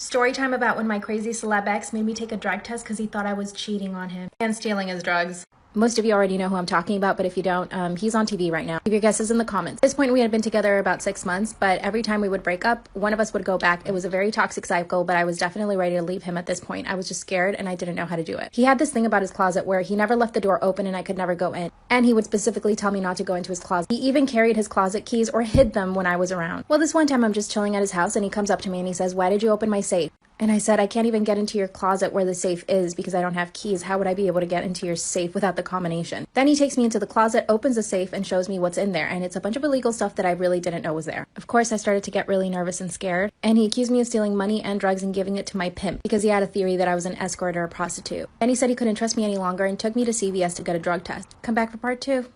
Story time about when my crazy celeb ex made me take a drug test because he thought I was cheating on him and stealing his drugs. Most of you already know who I'm talking about, but if you don't, he's on TV right now. Leave your guesses in the comments. At this point, we had been together about 6 months, but every time we would break up, one of us would go back. It was a very toxic cycle, but I was definitely ready to leave him at this point. I was just scared and I didn't know how to do it. He had this thing about his closet where he never left the door open and I could never go in. And he would specifically tell me not to go into his closet. He even carried his closet keys or hid them when I was around. Well, this one time I'm just chilling at his house and he comes up to me and he says, "Why did you open my safe?" And I said, "I can't even get into your closet where the safe is because I don't have keys. How would I be able to get into your safe without the combination?" Then he takes me into the closet, opens the safe, and shows me what's in there. And it's a bunch of illegal stuff that I really didn't know was there. Of course, I started to get really nervous and scared. And he accused me of stealing money and drugs and giving it to my pimp because he had a theory that I was an escort or a prostitute. And he said he couldn't trust me any longer and took me to CVS to get a drug test. Come back for part 2.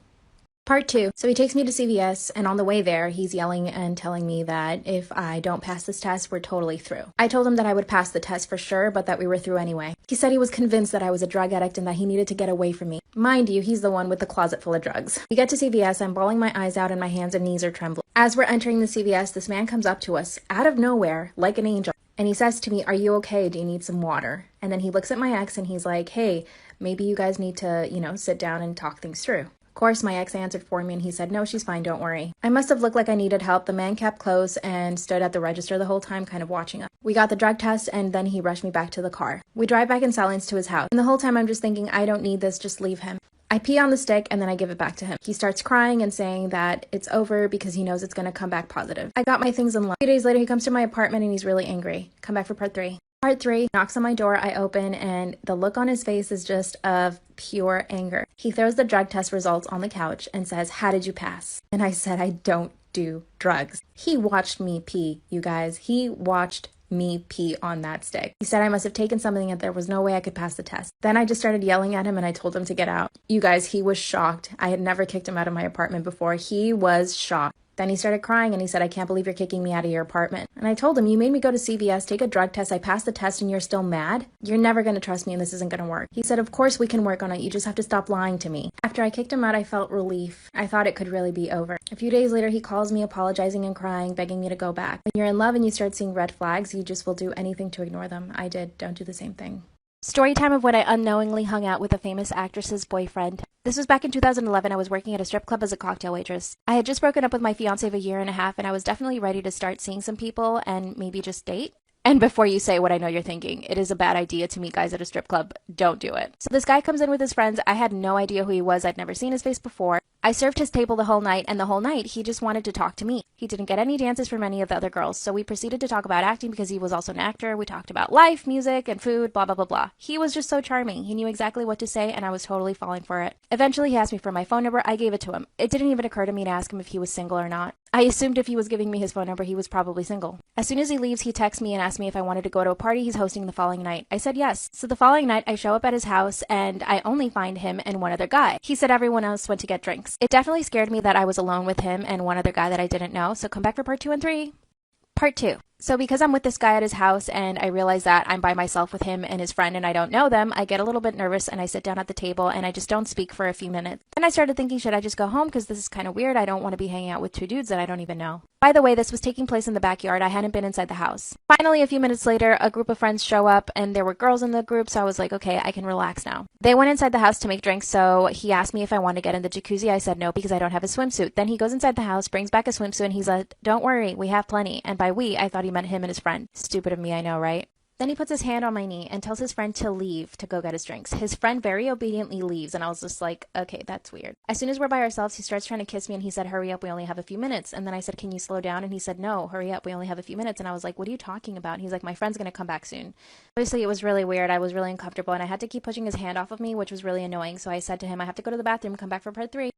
Part 2. So he takes me to CVS, and on the way there, he's yelling and telling me that if I don't pass this test, we're totally through. I told him that I would pass the test for sure, but that we were through anyway. He said he was convinced that I was a drug addict and that he needed to get away from me. Mind you, he's the one with the closet full of drugs. We get to CVS, I'm bawling my eyes out and my hands and knees are trembling. As we're entering the CVS, this man comes up to us, out of nowhere, like an angel, and he says to me, "Are you okay? Do you need some water?" And then he looks at my ex and he's like, "Hey, maybe you guys need to, sit down and talk things through." Of course, my ex answered for me and he said, "No, she's fine, don't worry." I must have looked like I needed help. The man kept close and stood at the register the whole time, kind of watching us. We got the drug test and then he rushed me back to the car. We drive back in silence to his house. And the whole time I'm just thinking, I don't need this, just leave him. I pee on the stick and then I give it back to him. He starts crying and saying that it's over because he knows it's going to come back positive. I got my things in line. A few days later, he comes to my apartment and he's really angry. Come back for part 3. Part 3, knocks on my door, I open, and the look on his face is just of pure anger. He throws the drug test results on the couch and says, "How did you pass?" And I said, "I don't do drugs." He watched me pee, you guys. He watched me pee on that stick. He said I must have taken something and there was no way I could pass the test. Then I just started yelling at him and I told him to get out. You guys, he was shocked. I had never kicked him out of my apartment before. He was shocked. Then he started crying and he said, "I can't believe you're kicking me out of your apartment." And I told him, "You made me go to CVS, take a drug test, I passed the test and you're still mad? You're never going to trust me and this isn't going to work." He said, "Of course we can work on it, you just have to stop lying to me." After I kicked him out, I felt relief. I thought it could really be over. A few days later, he calls me apologizing and crying, begging me to go back. When you're in love and you start seeing red flags, you just will do anything to ignore them. I did. Don't do the same thing. Story time of when I unknowingly hung out with a famous actress's boyfriend. This was back in 2011. I was working at a strip club as a cocktail waitress. I had just broken up with my fiance of a year and a half, and I was definitely ready to start seeing some people and maybe just date. And before you say what I know you're thinking, it is a bad idea to meet guys at a strip club. Don't do it. So this guy comes in with his friends. I had no idea who he was. I'd never seen his face before. I served his table the whole night, and the whole night he just wanted to talk to me. He didn't get any dances from any of the other girls, so we proceeded to talk about acting because he was also an actor. We talked about life, music, and food, blah, blah, blah, blah. He was just so charming. He knew exactly what to say, and I was totally falling for it. Eventually, he asked me for my phone number. I gave it to him. It didn't even occur to me to ask him if he was single or not. I assumed if he was giving me his phone number, he was probably single. As soon as he leaves, he texts me and asks me if I wanted to go to a party he's hosting the following night. I said yes. So the following night, I show up at his house, and I only find him and one other guy. He said everyone else went to get drinks. It definitely scared me that I was alone with him and one other guy that I didn't know, so come back for part 2 and 3. Part 2. So because I'm with this guy at his house and I realize that I'm by myself with him and his friend and I don't know them, I get a little bit nervous and I sit down at the table and I just don't speak for a few minutes. Then I started thinking, should I just go home because this is kind of weird? I don't want to be hanging out with two dudes that I don't even know. By the way, this was taking place in the backyard. I hadn't been inside the house. Finally, a few minutes later, a group of friends show up and there were girls in the group, so I was like, okay, I can relax now. They went inside the house to make drinks, so he asked me if I wanted to get in the jacuzzi. I said no because I don't have a swimsuit. Then he goes inside the house, brings back a swimsuit, and he's like, "Don't worry, we have plenty." And by we, I thought he meant him and his friend. Stupid of me, I know, right? Then he puts his hand on my knee and tells his friend to leave to go get his drinks. His friend very obediently leaves, and I was just like, okay, that's weird. As soon as we're by ourselves, he starts trying to kiss me, and he said, "Hurry up, we only have a few minutes." And then I said, "Can you slow down?" And he said, "No, hurry up, we only have a few minutes." And I was like, "What are you talking about?" And he's like, "My friend's gonna come back soon." Obviously, it was really weird. I was really uncomfortable, and I had to keep pushing his hand off of me, which was really annoying. So I said to him, "I have to go to the bathroom, come back for part 3.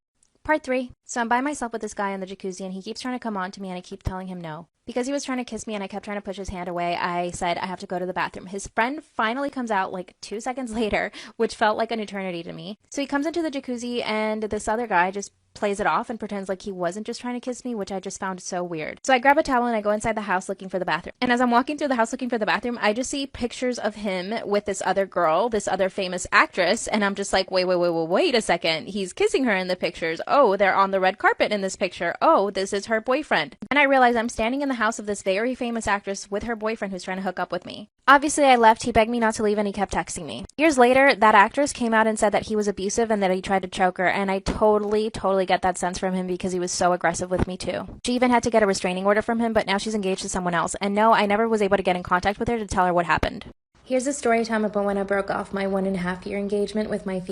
Part 3. So I'm by myself with this guy in the jacuzzi, and he keeps trying to come on to me, and I keep telling him no. Because he was trying to kiss me and I kept trying to push his hand away, I said I have to go to the bathroom. His friend finally comes out like 2 seconds later, which felt like an eternity to me. So he comes into the jacuzzi and this other guy just plays it off and pretends like he wasn't just trying to kiss me, which I just found so weird. So I grab a towel and I go inside the house looking for the bathroom. And as I'm walking through the house looking for the bathroom, I just see pictures of him with this other girl, this other famous actress, and I'm just like, wait a second. He's kissing her in the pictures. Oh, they're on the red carpet in this picture. Oh, this is her boyfriend. And I realize I'm standing in the house of this very famous actress with her boyfriend who's trying to hook up with me. Obviously, I left. He begged me not to leave and he kept texting me. Years later, that actress came out and said that he was abusive and that he tried to choke her, and I totally get that sense from him because he was so aggressive with me too. She even had to get a restraining order from him, but now she's engaged to someone else. And no, I never was able to get in contact with her to tell her what happened. Here's a story time about when I broke off my 1.5-year engagement with my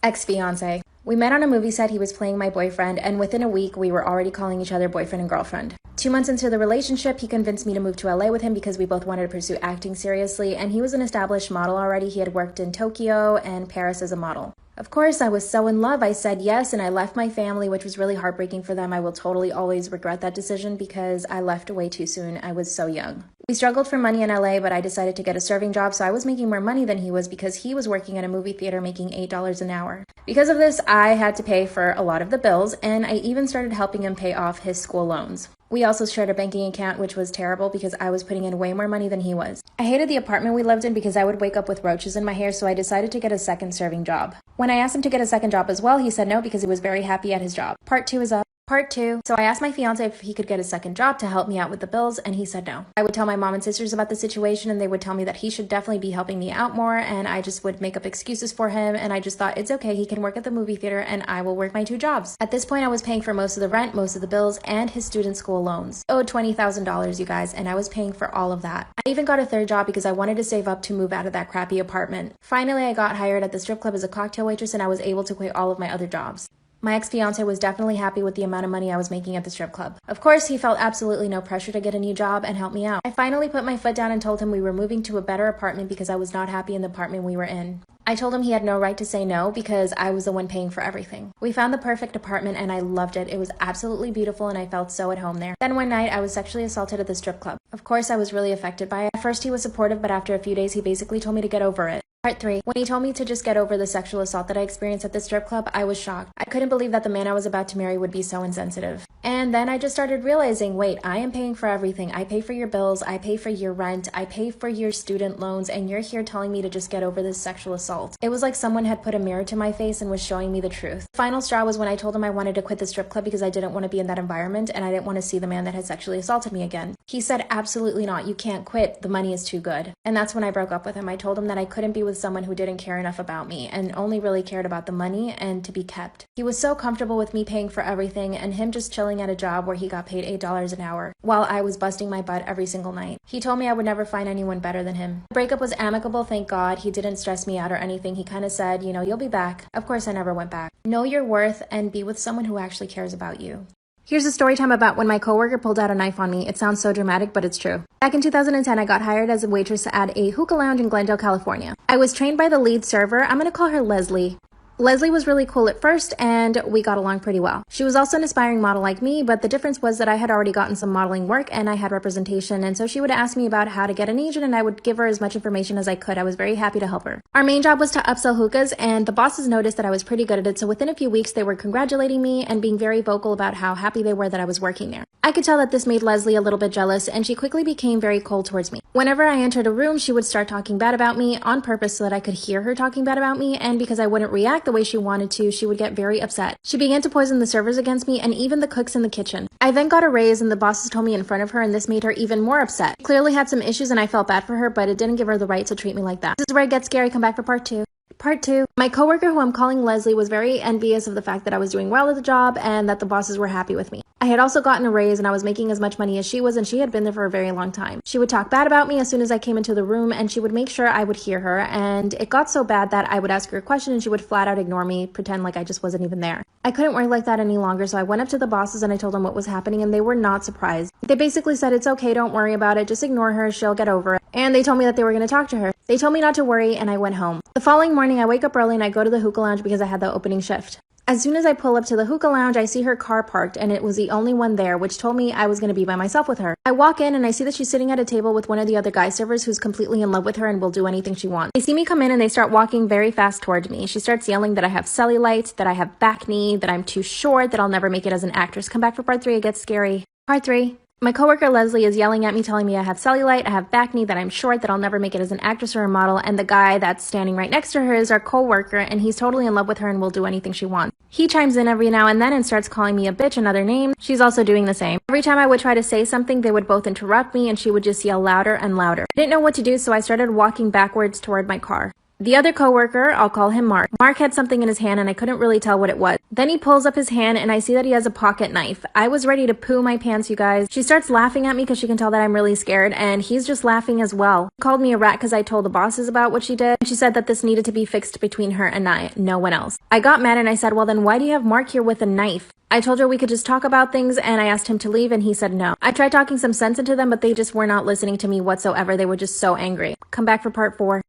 ex-fiance. We met on a movie set. He was playing my boyfriend, and within a week, we were already calling each other boyfriend and girlfriend. 2 months into the relationship, he convinced me to move to LA with him because we both wanted to pursue acting seriously, and he was an established model already. He had worked in Tokyo and Paris as a model. Of course, I was so in love. I said yes, and I left my family, which was really heartbreaking for them. I will totally always regret that decision because I left way too soon. I was so young. We struggled for money in LA, but I decided to get a serving job, so I was making more money than he was because he was working at a movie theater making $8 an hour. Because of this, I had to pay for a lot of the bills, and I even started helping him pay off his school loans. We also shared a banking account, which was terrible because I was putting in way more money than he was. I hated the apartment we lived in because I would wake up with roaches in my hair, so I decided to get a second serving job. When I asked him to get a second job as well, he said no because he was very happy at his job. Part 2 is up. Part 2. So I asked my fiance if he could get a second job to help me out with the bills, and he said no. I would tell my mom and sisters about the situation, and they would tell me that he should definitely be helping me out more, and I just would make up excuses for him, and I just thought it's okay, he can work at the movie theater, and I will work my 2 jobs. At this point, I was paying for most of the rent, most of the bills, and his student school loans. I owed $20,000, you guys, and I was paying for all of that. I even got a 3rd job because I wanted to save up to move out of that crappy apartment. Finally, I got hired at the strip club as a cocktail waitress, and I was able to quit all of my other jobs. My ex-fiance was definitely happy with the amount of money I was making at the strip club. Of course, he felt absolutely no pressure to get a new job and help me out. I finally put my foot down and told him we were moving to a better apartment because I was not happy in the apartment we were in. I told him he had no right to say no because I was the one paying for everything. We found the perfect apartment and I loved it. It was absolutely beautiful and I felt so at home there. Then one night I was sexually assaulted at the strip club. Of course, I was really affected by it. At first he was supportive, but after a few days he basically told me to get over it. Part 3. When he told me to just get over the sexual assault that I experienced at the strip club, I was shocked. I couldn't believe that the man I was about to marry would be so insensitive. And then I just started realizing, wait, I am paying for everything. I pay for your bills, I pay for your rent, I pay for your student loans, and you're here telling me to just get over this sexual assault. It was like someone had put a mirror to my face and was showing me the truth. The final straw was when I told him I wanted to quit the strip club because I didn't want to be in that environment and I didn't want to see the man that had sexually assaulted me again. He said, absolutely not, you can't quit, the money is too good. And that's when I broke up with him. I told him that I couldn't be with someone who didn't care enough about me and only really cared about the money and to be kept. He was so comfortable with me paying for everything and him just chilling at a job where he got paid $8 an hour while I was busting my butt every single night. He told me I would never find anyone better than him. The breakup was amicable, thank God. He didn't stress me out or anything. He kind of said, you know, you'll be back. Of course, I never went back. Know your worth and be with someone who actually cares about you. Here's a story time about when my coworker pulled out a knife on me. It sounds so dramatic, but it's true. Back in 2010, I got hired as a waitress at a hookah lounge in Glendale, California. I was trained by the lead server. I'm going to call her Leslie. Leslie was really cool at first, and we got along pretty well. She was also an aspiring model like me, but the difference was that I had already gotten some modeling work and I had representation, and so she would ask me about how to get an agent, and I would give her as much information as I could. I was very happy to help her. Our main job was to upsell hookahs, and the bosses noticed that I was pretty good at it, so within a few weeks they were congratulating me and being very vocal about how happy they were that I was working there. I could tell that this made Leslie a little bit jealous, and she quickly became very cold towards me. Whenever I entered a room, she would start talking bad about me on purpose so that I could hear her talking bad about me, and because I wouldn't react the way she wanted to, she would get very upset. She began to poison the servers against me and even the cooks in the kitchen. I then got a raise and the bosses told me in front of her, and this made her even more upset. She clearly had some issues and I felt bad for her, but it didn't give her the right to treat me like that. This is where it gets scary. Come back for part 2. Part 2. My coworker, who I'm calling Leslie, was very envious of the fact that I was doing well at the job and that the bosses were happy with me. I had also gotten a raise and I was making as much money as she was, and she had been there for a very long time. She would talk bad about me as soon as I came into the room, and she would make sure I would hear her, and it got so bad that I would ask her a question and she would flat out ignore me, pretend like I just wasn't even there. I couldn't work like that any longer, so I went up to the bosses and I told them what was happening, and they were not surprised. They basically said, it's okay, don't worry about it, just ignore her, she'll get over it. And they told me that they were going to talk to her. They told me not to worry, and I went home. The following morning, I wake up early and I go to the hookah lounge because I had the opening shift. As soon as I pull up to the hookah lounge, I see her car parked, and it was the only one there, which told me I was going to be by myself with her. I walk in and I see that she's sitting at a table with one of the other guy servers who's completely in love with her and will do anything she wants. They see me come in and they start walking very fast towards me. She starts yelling that I have cellulite, that I have back knee, that I'm too short, that I'll never make it as an actress. Come back for part 3, it gets scary. Part 3. My coworker Leslie is yelling at me, telling me I have cellulite, I have back knee, that I'm short, that I'll never make it as an actress or a model, and the guy that's standing right next to her is our coworker, and he's totally in love with her and will do anything she wants. He chimes in every now and then and starts calling me a bitch and other names. She's also doing the same. Every time I would try to say something, they would both interrupt me, and she would just yell louder and louder. I didn't know what to do, so I started walking backwards toward my car. The other coworker, I'll call him Mark. Mark had something in his hand and I couldn't really tell what it was. Then he pulls up his hand and I see that he has a pocket knife. I was ready to poo my pants, you guys. She starts laughing at me because she can tell that I'm really scared, and he's just laughing as well. He called me a rat because I told the bosses about what she did. She said that this needed to be fixed between her and I, no one else. I got mad and I said, well then why do you have Mark here with a knife? I told her we could just talk about things, and I asked him to leave and he said no. I tried talking some sense into them, but they just were not listening to me whatsoever. They were just so angry. Come back for part 4.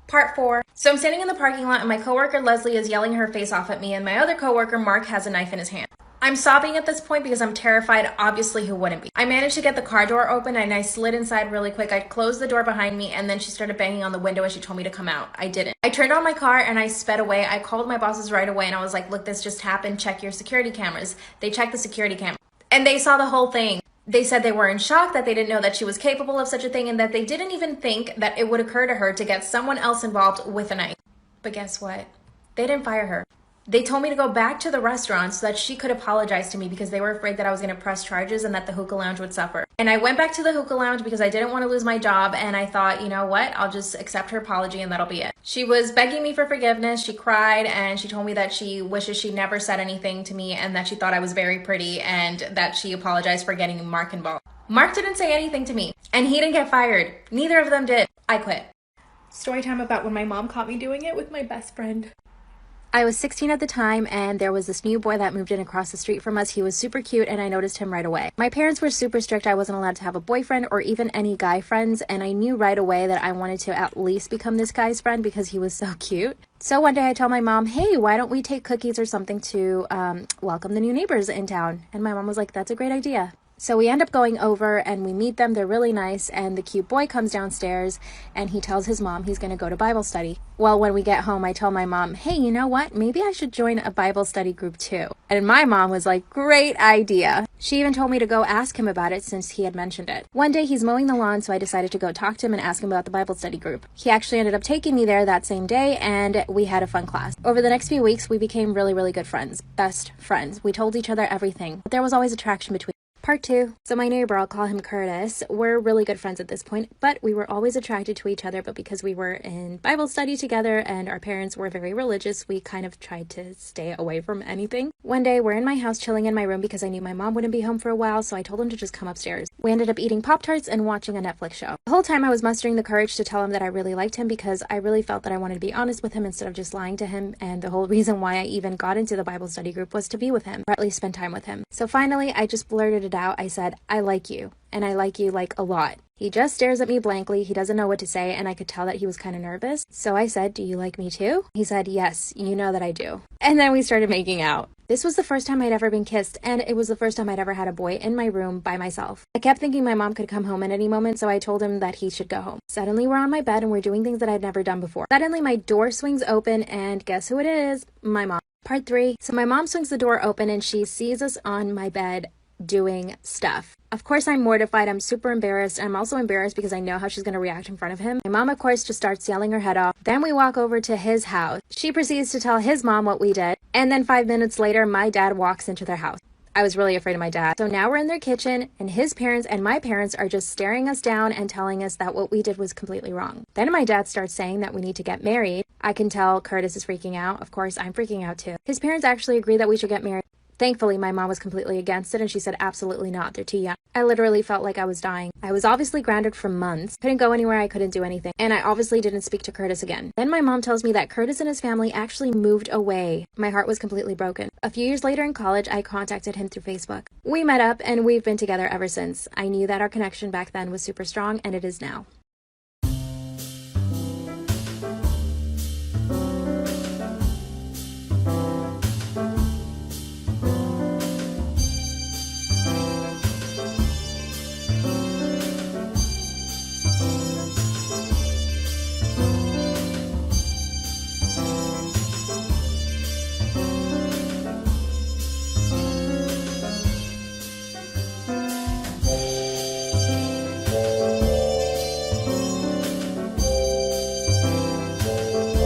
Part 4. So I'm standing in the parking lot and my coworker Leslie is yelling her face off at me, and my other coworker Mark has a knife in his hand. I'm sobbing at this point because I'm terrified. Obviously, who wouldn't be? I managed to get the car door open and I slid inside really quick. I closed the door behind me and then she started banging on the window and she told me to come out. I didn't. I turned on my car and I sped away. I called my bosses right away and I was like, look, this just happened. Check your security cameras. They checked the security camera and they saw the whole thing. They said they were in shock, that they didn't know that she was capable of such a thing, and that they didn't even think that it would occur to her to get someone else involved with a knife. But guess what? They didn't fire her. They told me to go back to the restaurant so that she could apologize to me because they were afraid that I was going to press charges and that the hookah lounge would suffer. And I went back to the hookah lounge because I didn't want to lose my job, and I thought, you know what? I'll just accept her apology and that'll be it. She was begging me for forgiveness. She cried and she told me that she wishes she never said anything to me and that she thought I was very pretty and that she apologized for getting Mark involved. Mark didn't say anything to me and he didn't get fired. Neither of them did. I quit. Story time about when my mom caught me doing it with my best friend. I was 16 at the time, and there was this new boy that moved in across the street from us. He was super cute, and I noticed him right away. My parents were super strict. I wasn't allowed to have a boyfriend or even any guy friends, and I knew right away that I wanted to at least become this guy's friend because he was so cute. So one day I told my mom, hey, why don't we take cookies or something to welcome the new neighbors in town? And my mom was like, that's a great idea. So we end up going over and we meet them. They're really nice, and the cute boy comes downstairs and he tells his mom he's going to go to Bible study. Well, when we get home, I tell my mom, hey, you know what? Maybe I should join a Bible study group too. And my mom was like, great idea. She even told me to go ask him about it since he had mentioned it. One day he's mowing the lawn, so I decided to go talk to him and ask him about the Bible study group. He actually ended up taking me there that same day, and we had a fun class. Over the next few weeks, we became really, really good friends. Best friends. We told each other everything, but there was always attraction between. Part 2. So my neighbor, I'll call him Curtis, we're really good friends at this point, but we were always attracted to each other, but because we were in Bible study together and our parents were very religious, we kind of tried to stay away from anything. One day, we're in my house chilling in my room because I knew my mom wouldn't be home for a while, so I told him to just come upstairs. We ended up eating Pop-Tarts and watching a Netflix show. The whole time I was mustering the courage to tell him that I really liked him because I really felt that I wanted to be honest with him instead of just lying to him, and the whole reason why I even got into the Bible study group was to be with him, or at least spend time with him. So finally, I just blurted it out. I said, I like you, and I like you like a lot. He just stares at me blankly. He doesn't know what to say, and I could tell that he was kind of nervous. So I said, do you like me too? He said, yes, you know that I do. And then we started making out. This was the first time I'd ever been kissed, and it was the first time I'd ever had a boy in my room by myself. I kept thinking my mom could come home at any moment, so I told him that he should go home. Suddenly, we're on my bed, and we're doing things that I'd never done before. Suddenly, my door swings open, and guess who it is? My mom. Part 3. So my mom swings the door open, and she sees us on my bed doing stuff. Of course, I'm mortified. I'm super embarrassed. I'm also embarrassed because I know how she's going to react in front of him. My mom, of course, just starts yelling her head off. Then we walk over to his house. She proceeds to tell his mom what we did. And then 5 minutes later, my dad walks into their house. I was really afraid of my dad. So now we're in their kitchen, and his parents and my parents are just staring us down and telling us that what we did was completely wrong. Then my dad starts saying that we need to get married. I can tell Curtis is freaking out. Of course, I'm freaking out too. His parents actually agree that we should get married. Thankfully, my mom was completely against it, and she said absolutely not, they're too young. I literally felt like I was dying. I was obviously grounded for months, couldn't go anywhere, I couldn't do anything, and I obviously didn't speak to Curtis again. Then my mom tells me that Curtis and his family actually moved away. My heart was completely broken. A few years later in college, I contacted him through Facebook. We met up, and we've been together ever since. I knew that our connection back then was super strong, and it is now.